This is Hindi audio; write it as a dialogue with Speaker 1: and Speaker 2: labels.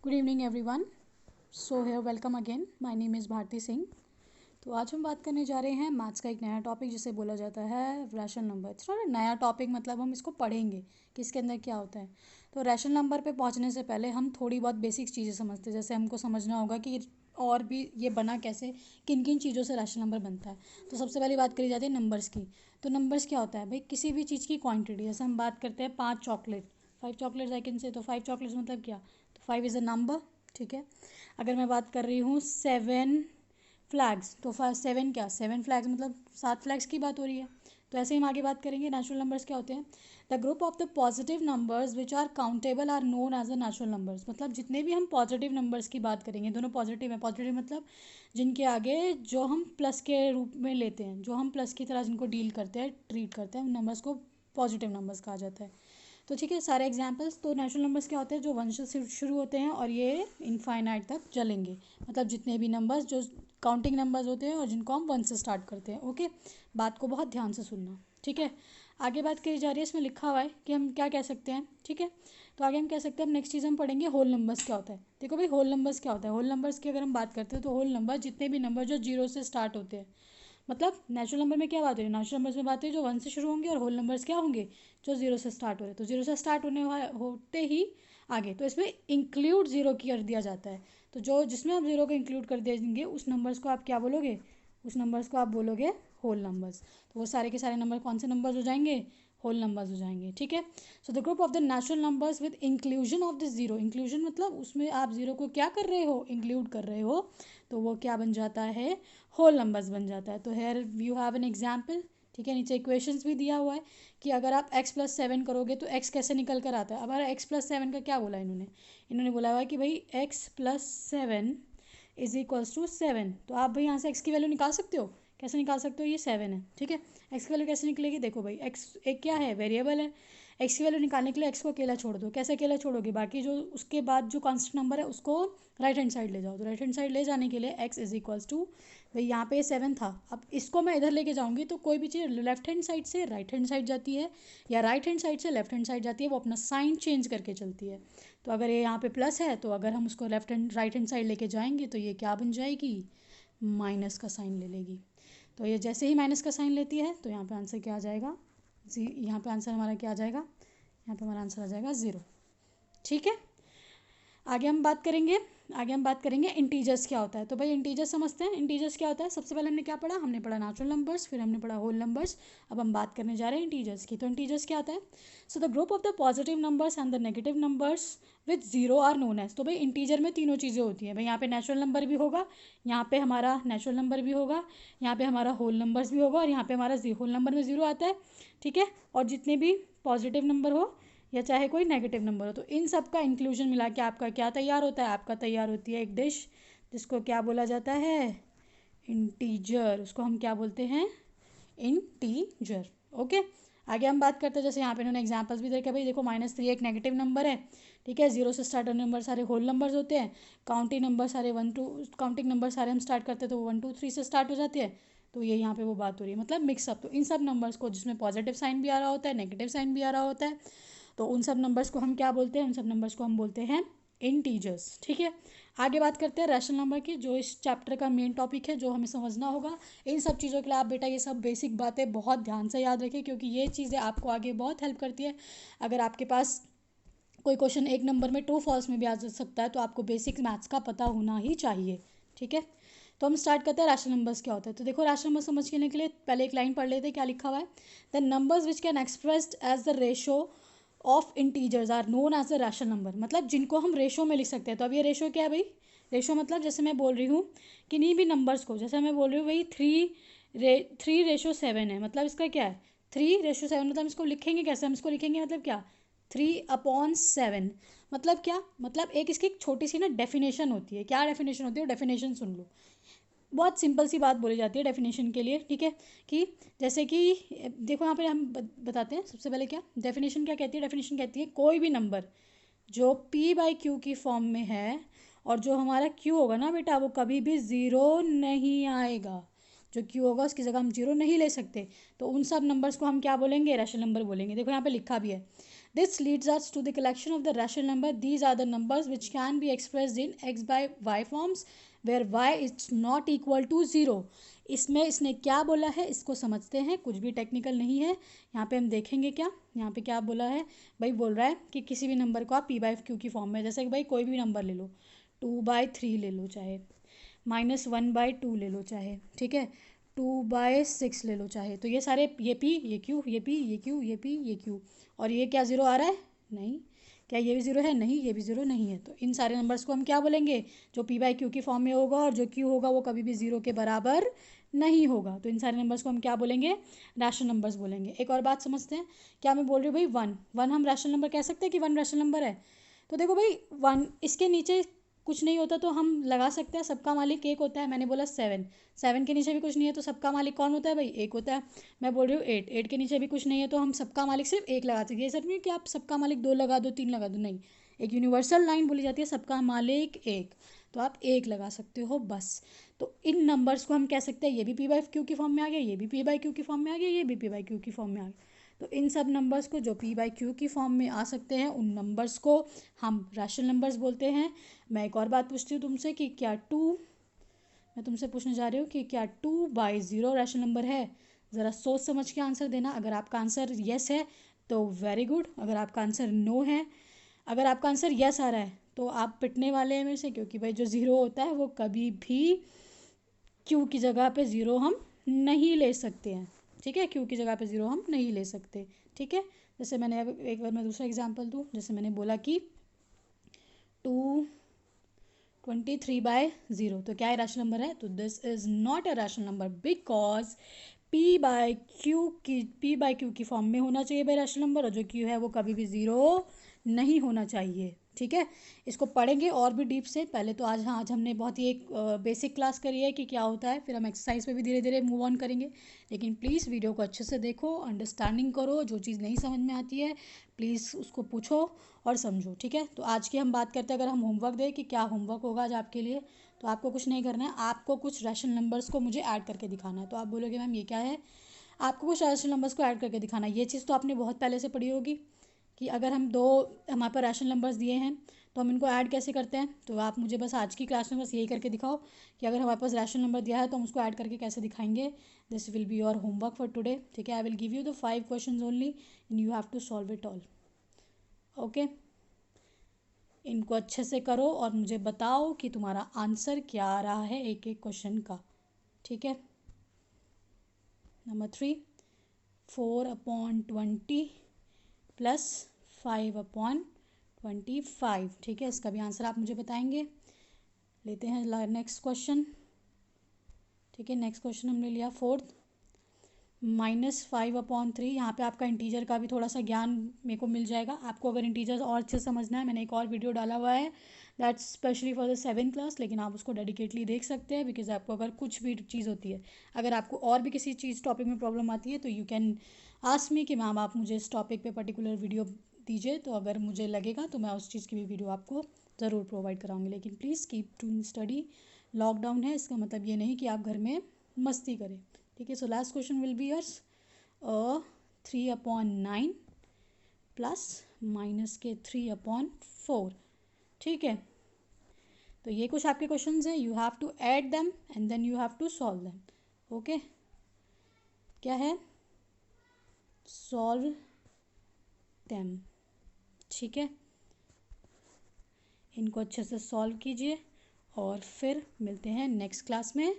Speaker 1: Good evening everyone. So here welcome again, my name is Bharti Singh. तो आज हम बात करने जा रहे हैं मैथ्स का एक नया टॉपिक जिसे बोला जाता है रैशनल नंबर। थोड़ा नया टॉपिक मतलब हम इसको पढ़ेंगे कि इसके अंदर क्या होता है। तो रैशनल नंबर पे पहुंचने से पहले हम थोड़ी बहुत बेसिक चीज़ें समझते हैं। जैसे हमको समझना होगा कि और भी ये बना कैसे, किन किन चीज़ों से रैशनल नंबर बनता है। तो सबसे पहली बात करी जाती है नंबर्स की। तो नंबर्स क्या होता है भाई, किसी भी चीज़ की क्वान्टिटी। जैसे हम बात करते हैं 5 chocolate, 5 chocolates I can say. तो 5 चॉकलेट्स मतलब क्या, तो 5 इज़ अ नंबर। ठीक है। अगर मैं बात कर रही हूँ 7 फ्लैग्स, तो 7 क्या, 7 फ्लैग्स मतलब 7 फ्लैग्स की बात हो रही है। तो ऐसे ही हम आगे बात करेंगे नेचुरल नंबर्स क्या होते हैं। The group of the positive numbers which are countable are known as a natural numbers. मतलब जितने भी हम पॉजिटिव नंबर्स की बात करेंगे, दोनों पॉजिटिव हैं। पॉजिटिव मतलब जिनके आगे जो हम प्लस के रूप में लेते हैं, जो हम प्लस की तरह जिनको डील करते हैं, ट्रीट करते हैं, उन नंबर्स को पॉजिटिव नंबर्स कहा जाता है। तो ठीक है, सारे एग्जांपल्स। तो नेचुरल नंबर्स क्या होते हैं, जो 1 से शुरू होते हैं और ये इनफाइनाइट तक चलेंगे। मतलब जितने भी नंबर्स जो काउंटिंग नंबर्स होते हैं और जिनको हम 1 से स्टार्ट करते हैं। ओके, बात को बहुत ध्यान से सुनना। ठीक है, आगे बात करी जा रही है, इसमें लिखा हुआ है कि हम क्या कह सकते हैं। ठीक है, तो आगे हम कह सकते हैं, हम नेक्स्ट चीज़ हम पढ़ेंगे होल नंबर्स क्या होता है। देखो भाई, होल नंबर्स क्या होता है। होल नंबर्स की अगर हम बात करते हैं तो होल नंबर जितने भी नंबर जो 0 से स्टार्ट होते हैं। मतलब नेचुरल नंबर में क्या बात हो रही है, नेचुरल नंबर्स में बात है जो 1 से शुरू होंगे, और होल नंबर्स क्या होंगे, जो 0 से स्टार्ट हो रहे हैं। तो 0 से स्टार्ट होते ही आगे, तो इसमें इंक्लूड 0 कर दिया जाता है। तो जो जिसमें आप 0 को इंक्लूड कर देंगे उस नंबर्स को आप क्या बोलोगे, उस नंबर्स को आप बोलोगे होल नंबर्स। तो वो सारे के सारे नंबर कौन से नंबर्स हो जाएंगे, होल नंबर्स हो जाएंगे। ठीक है। So the group of the natural numbers with inclusion of this zero. Inclusion मतलब उसमें आप जीरो को क्या कर रहे हो, इंक्लूड कर रहे हो, तो वो क्या बन जाता है, होल नंबर्स बन जाता है। तो here you have an example. ठीक है, नीचे इक्वेशंस भी दिया हुआ है कि अगर आप x + 7 करोगे तो x कैसे निकल कर आता है। अब हमारा x + 7 का क्या बोला इन्होंने बोला हुआ है कि भाई x + 7 = 7। तो आप भाई यहाँ से x की वैल्यू निकाल सकते हो। कैसे निकाल सकते हो, ये 7 है। ठीक है, x की वैल्यू कैसे निकलेगी, देखो भाई x एक क्या है, वेरिएबल है। x की वैल्यू निकालने के लिए x को अकेला छोड़ दो। कैसे अकेला छोड़ोगे, बाकी जो उसके बाद जो कांस्टेंट नंबर है उसको राइट हैंड साइड ले जाओ। तो राइट हैंड साइड ले जाने के लिए x = भाई यहाँ पे 7 था, अब इसको मैं इधर लेके जाऊँगी तो कोई भी चीज़ लेफ्ट हैंड साइड से राइट हैंड साइड जाती है या राइट हैंड साइड से लेफ्ट हैंड साइड जाती है, वो अपना साइन चेंज करके चलती है। तो अगर ये यहाँ पे प्लस है तो अगर हम उसको left hand right hand side लेके जाएंगे तो ये क्या बन जाएगी, माइनस का साइन ले लेगी। तो ये जैसे ही माइनस का साइन लेती है तो यहाँ पे आंसर क्या आ जाएगा, यहाँ पे आंसर हमारा क्या आ जाएगा, यहाँ पे हमारा आंसर आ जाएगा 0। ठीक है, आगे हम बात करेंगे इंटीजर्स क्या होता है। तो भाई इंटीजर्स समझते हैं, इंटीजर्स क्या होता है। सबसे पहले हमने क्या पढ़ा, हमने पढ़ा नेचुरल नंबर्स, फिर हमने पढ़ा होल नंबर्स। अब हम बात करने जा रहे हैं इंटीजर्स की। तो इंटीजर्स क्या होता है, so the group of the positive numbers and the negative numbers with 0 are known as. तो भाई इंटीजर में तीनों चीज़ें होती हैं भाई, यहाँ पे नेचुरल नंबर भी होगा, यहाँ पे हमारा नेचुरल नंबर भी होगा, यहाँ पे हमारा होल नंबर्स भी होगा, और यहाँ पे हमारा होल नंबर में 0 आता है। ठीक है, और जितने भी पॉजिटिव नंबर हो या चाहे कोई नेगेटिव नंबर हो, तो इन सब का इंक्लूजन मिला के आपका क्या तैयार होता है, आपका तैयार होती है एक डिश जिसको क्या बोला जाता है, इंटीजर। उसको हम क्या बोलते हैं, इंटीजर। ओके, आगे हम बात करते हैं, जैसे यहाँ पे इन्होंने एग्जांपल्स भी देखे भाई। देखो -3 एक नेगेटिव नंबर है। ठीक है, 0 से स्टार्ट होने नंबर सारे होल नंबर्स होते हैं। काउंटिंग नंबर सारे 1 2 काउंटिंग नंबर सारे हम स्टार्ट करते हैं तो 1 2 3 से स्टार्ट हो जाते हैं। तो ये यहाँ पे वो बात हो रही है, मतलब मिक्सअप। तो इन सब नंबर्स को जिसमें पॉजिटिव साइन भी आ रहा होता है, नेगेटिव साइन भी आ रहा होता है, तो उन सब नंबर्स को हम क्या बोलते हैं, उन सब नंबर्स को हम बोलते हैं इंटीजर्स। ठीक है, आगे बात करते हैं रैशनल नंबर की, जो इस चैप्टर का मेन टॉपिक है, जो हमें समझना होगा। इन सब चीज़ों के लिए आप बेटा ये सब बेसिक बातें बहुत ध्यान से याद रखें, क्योंकि ये चीज़ें आपको आगे बहुत हेल्प करती है। अगर आपके पास कोई क्वेश्चन एक नंबर में ट्रू फॉल्स में भी आ सकता है, तो आपको बेसिक मैथ्स का पता होना ही चाहिए। ठीक है, तो हम स्टार्ट करते हैं रैशनल नंबर्स क्या होता है। तो देखो, रैशनल नंबर समझने के लिए पहले एक लाइन पढ़ लेते हैं, क्या लिखा हुआ है। The numbers which can expressed as the ratio of integers are known as a rational number. मतलब जिनको हम रेशो में लिख सकते हैं। तो अब ये रेशो क्या है भाई, रेशो मतलब जैसे मैं बोल रही हूँ किन्हीं भी नंबर्स को, जैसे मैं बोल रही हूँ भाई 3:7 है, मतलब इसका क्या है 3:7। मतलब इसको लिखेंगे कैसे, हम इसको लिखेंगे मतलब क्या, 3/7। मतलब क्या, मतलब एक इसकी छोटी सी ना डेफिनेशन होती है। क्या डेफिनेशन होती है, डेफिनेशन सुन लो। बहुत सिंपल सी बात बोली जाती है डेफिनेशन के लिए। ठीक है, कि जैसे कि देखो यहाँ पे हम बताते हैं सबसे पहले क्या डेफिनेशन क्या कहती है। डेफिनेशन कहती है कोई भी नंबर जो p/q की फॉर्म में है, और जो हमारा q होगा ना बेटा, वो कभी भी ज़ीरो नहीं आएगा। जो q होगा उसकी जगह हम जीरो नहीं ले सकते। तो उन सब नंबर्स को हम क्या बोलेंगे, रैशनल नंबर बोलेंगे। देखो यहाँ पे लिखा भी है, this leads us to the collection of the rational number. These are the numbers which can be expressed in x by y forms where y is not equal to zero. इसमें इसने क्या बोला है इसको समझते हैं, कुछ भी टेक्निकल नहीं है. यहाँ पे हम देखेंगे क्या, यहाँ पे क्या बोला है भाई. बोल रहा है कि किसी भी नंबर को आप p बाई क्यू की फॉर्म में, जैसे कि भाई कोई भी नंबर ले लो, 2/3 ले लो, चाहे -1/2 ले लो, चाहे ठीक है 2/6 ले लो, चाहे. तो ये सारे, ये p, ये q, ये p, ये q, ये p, ये q, और ये क्या ज़ीरो आ रहा है? नहीं. क्या ये भी ज़ीरो है? नहीं, ये भी ज़ीरो नहीं है. तो इन सारे नंबर्स को हम क्या बोलेंगे? जो p बाई क्यू की फॉर्म में होगा और जो q होगा वो कभी भी ज़ीरो के बराबर नहीं होगा. तो इन सारे नंबर्स को हम क्या बोलेंगे? रैशनल नंबर्स बोलेंगे. एक और बात समझते हैं. क्या मैं बोल रही हूँ भाई, वन हम रैशनल नंबर कह सकते हैं कि वन रैशनल नंबर है. तो देखो भाई, वन इसके नीचे कुछ नहीं होता तो हम लगा सकते हैं सबका मालिक एक होता है. मैंने बोला सेवन के नीचे भी कुछ नहीं है तो सबका मालिक कौन होता है भाई? एक होता है. मैं बोल रही हूँ एट के नीचे भी कुछ नहीं है तो हम सबका मालिक सिर्फ एक लगा सकते हैं. ये सर नहीं कि आप सबका मालिक दो लगा दो, तीन लगा दो, नहीं. एक यूनिवर्सल लाइन बोली जाती है सबका मालिक एक, तो आप एक लगा सकते हो बस. तो इन नंबर्स को हम कह सकते हैं ये भी p बाई क्यू की फॉर्म में आ गया, ये भी p बाई क्यू की फॉर्म में आ गया, ये भी p बाई क्यू की फॉर्म में आ गया. तो इन सब नंबर्स को जो p बाई क्यू की फॉर्म में आ सकते हैं उन नंबर्स को हम रैशनल नंबर्स बोलते हैं. मैं एक और बात पूछती हूँ तुमसे कि क्या मैं तुमसे पूछने जा रही हूँ कि क्या 2/0 रैशनल नंबर है? ज़रा सोच समझ के आंसर देना. अगर आपका आंसर येस है तो वेरी गुड. अगर आपका आंसर नो है, अगर आपका आंसर येस आ रहा है तो आप पिटने वाले हैं मेरे से, क्योंकि भाई जो ज़ीरो होता है वो कभी भी क्यू की जगह पे ज़ीरो हम नहीं ले सकते हैं. ठीक है, क्यू की जगह पे ज़ीरो हम नहीं ले सकते. ठीक है, जैसे मैंने अब एक बार मैं दूसरा एग्जांपल दूँ. जैसे मैंने बोला कि 223/0, तो क्या है? रैशनल नंबर है. तो this is not a rational number because p by Q की फॉर्म में होना चाहिए भाई रैशनल नंबर, और जो q है वो कभी भी ज़ीरो नहीं होना चाहिए. ठीक है, इसको पढ़ेंगे और भी डीप से. पहले तो आज हमने बहुत ही एक बेसिक क्लास करी है कि क्या होता है, फिर हम एक्सरसाइज पे भी धीरे धीरे मूव ऑन करेंगे. लेकिन प्लीज़ वीडियो को अच्छे से देखो, अंडरस्टैंडिंग करो. जो चीज़ नहीं समझ में आती है प्लीज़ उसको पूछो और समझो. ठीक है, तो आज की हम बात करते हैं, अगर हम होमवर्क दें कि क्या होमवर्क होगा आज आपके लिए, तो आपको कुछ नहीं करना है. आपको कुछ रैशनल नंबर्स को मुझे ऐड करके दिखाना है. तो आप बोलोगे मैम ये क्या है? आपको कुछ रैशनल नंबर्स को ऐड करके दिखाना है. ये चीज़ तो आपने बहुत पहले से पढ़ी होगी कि अगर हम दो, हमारे पास रैशनल नंबर्स दिए हैं तो हम इनको ऐड कैसे करते हैं. तो आप मुझे बस आज की क्लास में बस यही करके दिखाओ कि अगर हमारे पास रैशनल नंबर दिया है तो हम उसको ऐड करके कैसे दिखाएंगे. This will be your homework for today. ठीक है, I will give you the 5 questions only and you have to solve it all. Okay, इनको अच्छे से करो और मुझे बताओ कि तुम्हारा आंसर क्या आ रहा है एक एक क्वेश्चन का. ठीक है, नंबर 3, 4/20 प्लस 5/25. ठीक है, इसका भी आंसर आप मुझे बताएंगे. लेते हैं नेक्स्ट क्वेश्चन. ठीक है, नेक्स्ट क्वेश्चन हमने लिया 4th, -5/3. यहाँ पे आपका इंटीजर का भी थोड़ा सा ज्ञान मेरे को मिल जाएगा. आपको अगर इंटीजर और अच्छे से समझना है, मैंने एक और वीडियो डाला हुआ है that's specially for the 7th class, लेकिन आप उसको डेडिकेटली देख सकते हैं. बिकॉज आपको अगर कुछ भी चीज़ होती है, अगर आपको और भी किसी चीज़ टॉपिक में प्रॉब्लम आती है तो यू कैन आस्क मी कि मैम आप मुझे इस टॉपिक पे पर्टिकुलर वीडियो दीजिए. तो अगर मुझे लगेगा तो मैं उस चीज़ की भी वीडियो आपको ज़रूर प्रोवाइड कराऊंगी. लेकिन please keep to study. Lockdown है, इसका मतलब ये नहीं कि आप घर में मस्ती करें. ठीक है, so last question will be yours 3/9 plus minus के 3/4. ठीक है, तो ये कुछ आपके क्वेश्चंस हैं. You have to add them and then you have to solve them. Okay, क्या है? Solve them. ठीक है, इनको अच्छे से सॉल्व कीजिए और फिर मिलते हैं नेक्स्ट क्लास में.